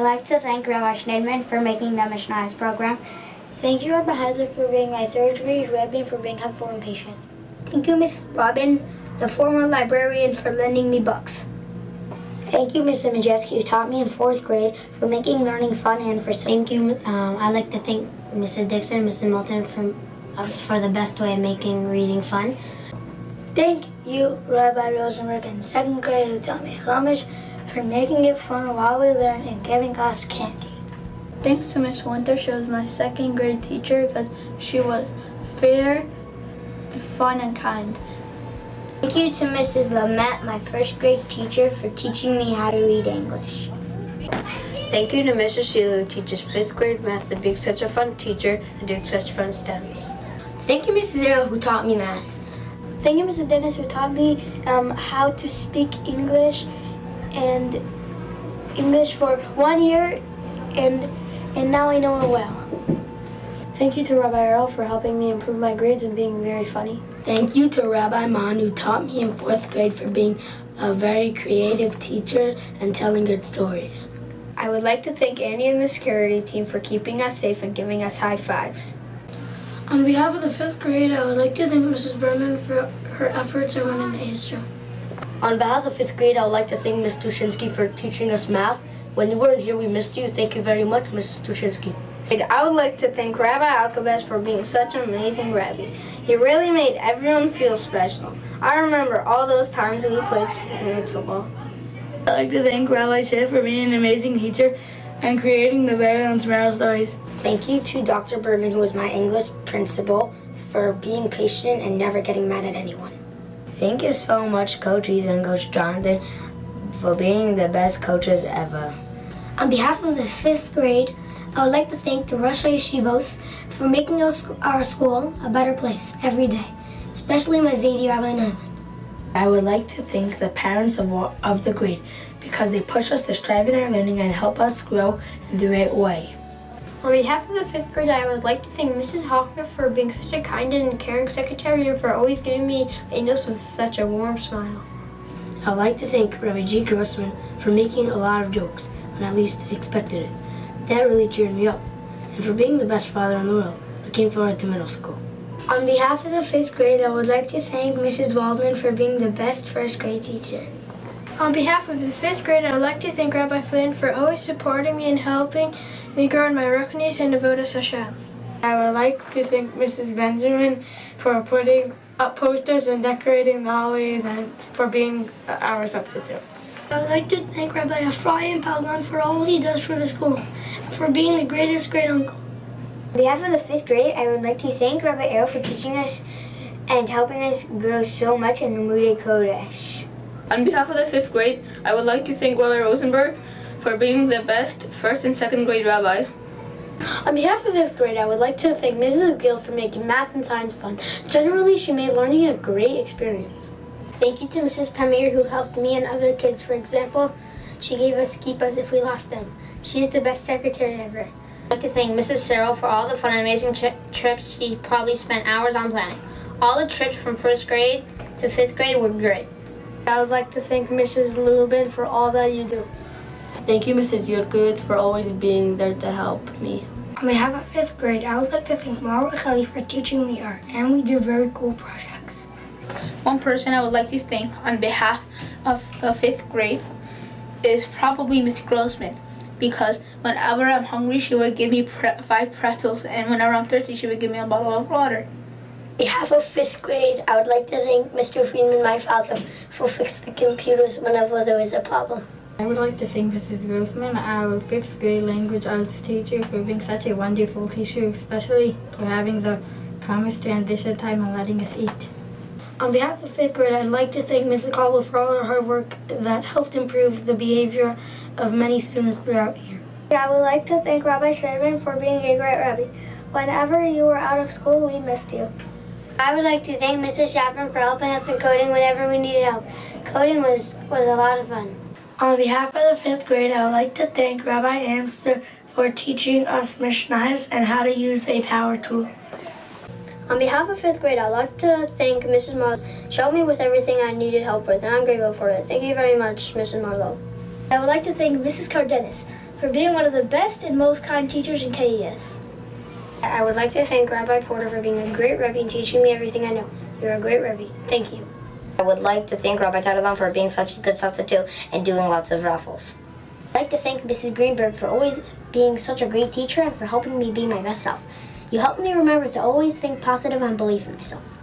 like to thank Rabbi Schneidman for making the Mishnah's program. Thank you, Rabbi Heiser, for being my third grade rabbi and for being helpful and patient. Thank you, Ms. Robin, the former librarian, for lending me books. Thank you, Mrs. Majeski, who taught me in 4th grade, for making learning fun and for... Thank you. I'd like to thank Mrs. Dixon and Mrs. Milton for the best way of making reading fun. Thank you, Rabbi Rosenberg, in 2nd grade, who taught me Chumash, for making it fun while we learn and giving us candy. Thanks to Miss Winter, she was my 2nd grade teacher because she was fair, fun, and kind. Thank you to Mrs. Lamette, my 1st grade teacher, for teaching me how to read English. Thank you to Mrs. Sheila, who teaches 5th grade math and being such a fun teacher and doing such fun stems. Thank you, Mrs. Zero, who taught me math. Thank you, Mrs. Dennis, who taught me how to speak English and English for 1 year, and now I know it well. Thank you to Rabbi Earl for helping me improve my grades and being very funny. Thank you to Rabbi Mon, who taught me in 4th grade, for being a very creative teacher and telling good stories. I would like to thank Andy and the security team for keeping us safe and giving us high fives. On behalf of the 5th grade, I would like to thank Mrs. Berman for her efforts in running the ASTRO. On behalf of 5th grade, I would like to thank Ms. Tushinsky for teaching us math. When you weren't here, we missed you. Thank you very much, Mrs. Tushinsky. I would like to thank Rabbi Alkabez for being such an amazing rabbi. He really made everyone feel special. I remember all those times when he played Mitzvah. I'd like to thank Rabbi Shiv for being an amazing teacher and creating the very own Smile stories. Thank you to Dr. Berman, who was my English principal, for being patient and never getting mad at anyone. Thank you so much, Coach Ethan and Coach Jonathan, for being the best coaches ever. On behalf of the 5th grade, I would like to thank the Rosh Yeshivos for making our school a better place every day, especially my Zaidi Rabbi Naaman. I would like to thank the parents of the grade because they push us to strive in our learning and help us grow in the right way. On behalf of the 5th grade, I would like to thank Mrs. Hoffner for being such a kind and caring secretary and for always giving me angels with such a warm smile. I'd like to thank Rabbi G. Grossman for making a lot of jokes when I least expected it. That really cheered me up. And for being the best father in the world, looking forward to middle school. On behalf of the 5th grade, I would like to thank Mrs. Waldman for being the best 1st grade teacher. On behalf of the 5th grade, I would like to thank Rabbi Flynn for always supporting me and helping me grow in my Ruchnis and Avodas Hashem. I would like to thank Mrs. Benjamin for putting up posters and decorating the hallways and for being our substitute. I would like to thank Rabbi Ephraim Palgan for all he does for the school and for being the greatest great uncle. On behalf of the 5th grade, I would like to thank Rabbi Errol for teaching us and helping us grow so much in the Limudei Kodesh. On behalf of the 5th grade, I would like to thank Rabbi Rosenberg for being the best 1st and 2nd grade rabbi. On behalf of the 5th grade, I would like to thank Mrs. Gill for making math and science fun. Generally, she made learning a great experience. Thank you to Mrs. Tamir, who helped me and other kids. For example, she gave us kippas if we lost them. She's the best secretary ever. I'd like to thank Mrs. Searle for all the fun and amazing trips she probably spent hours on planning. All the trips from 1st grade to 5th grade were great. I would like to thank Mrs. Lubin for all that you do. Thank you, Mrs. Yurkowitz, for always being there to help me. On behalf of 5th grade, I would like to thank Mara Kelly for teaching me art, and we do very cool projects. One person I would like to thank on behalf of the 5th grade is probably Miss Grossman, because whenever I'm hungry, she would give me 5 pretzels, and whenever I'm thirsty, she would give me a bottle of water. On behalf of 5th grade, I would like to thank Mr. Friedman, my father, for fixing the computers whenever there was a problem. I would like to thank Mrs. Grossman, our 5th grade language arts teacher, for being such a wonderful teacher, especially for having the promised transition time and letting us eat. On behalf of 5th grade, I'd like to thank Mrs. Caldwell for all her hard work that helped improve the behavior of many students throughout the year. I would like to thank Rabbi Schneidman for being a great rabbi. Whenever you were out of school, we missed you. I would like to thank Mrs. Shafran for helping us in coding whenever we needed help. Coding was a lot of fun. On behalf of the 5th grade, I would like to thank Rabbi Amster for teaching us Mishnahs and how to use a power tool. On behalf of 5th grade, I'd like to thank Mrs. Marlowe. She helped me with everything I needed help with, and I'm grateful for it. Thank you very much, Mrs. Marlowe. I would like to thank Mrs. Cardenas for being one of the best and most kind teachers in KES. I would like to thank Rabbi Porter for being a great Rebbe and teaching me everything I know. You're a great Rebbe. Thank you. I would like to thank Rabbi Taliban for being such a good substitute and doing lots of raffles. I'd like to thank Mrs. Greenberg for always being such a great teacher and for helping me be my best self. You helped me remember to always think positive and believe in myself.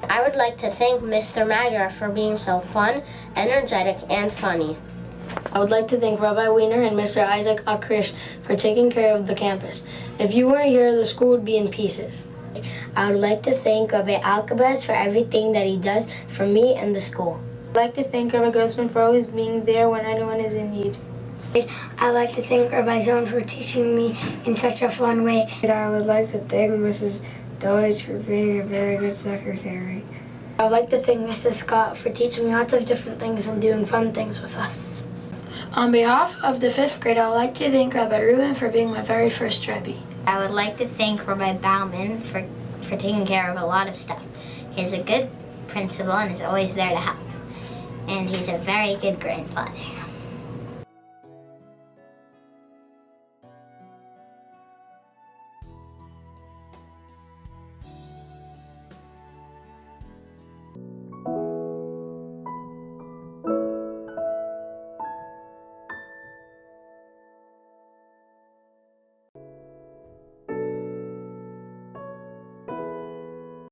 I would like to thank Mr. Magyar for being so fun, energetic, and funny. I would like to thank Rabbi Wiener and Mr. Isaac Akrish for taking care of the campus. If you weren't here, the school would be in pieces. I would like to thank Rabbi Alcabez for everything that he does for me and the school. I'd like to thank Rabbi Grossman for always being there when anyone is in need. I'd like to thank Rabbi Zone for teaching me in such a fun way. I would like to thank Mrs. Deutsch for being a very good secretary. I would like to thank Mrs. Scott for teaching me lots of different things and doing fun things with us. On behalf of the 5th grade, I would like to thank Rabbi Rubin for being my very first Rebbe. I would like to thank Rabbi Bauman for taking care of a lot of stuff. He's a good principal and is always there to help. And he's a very good grandfather.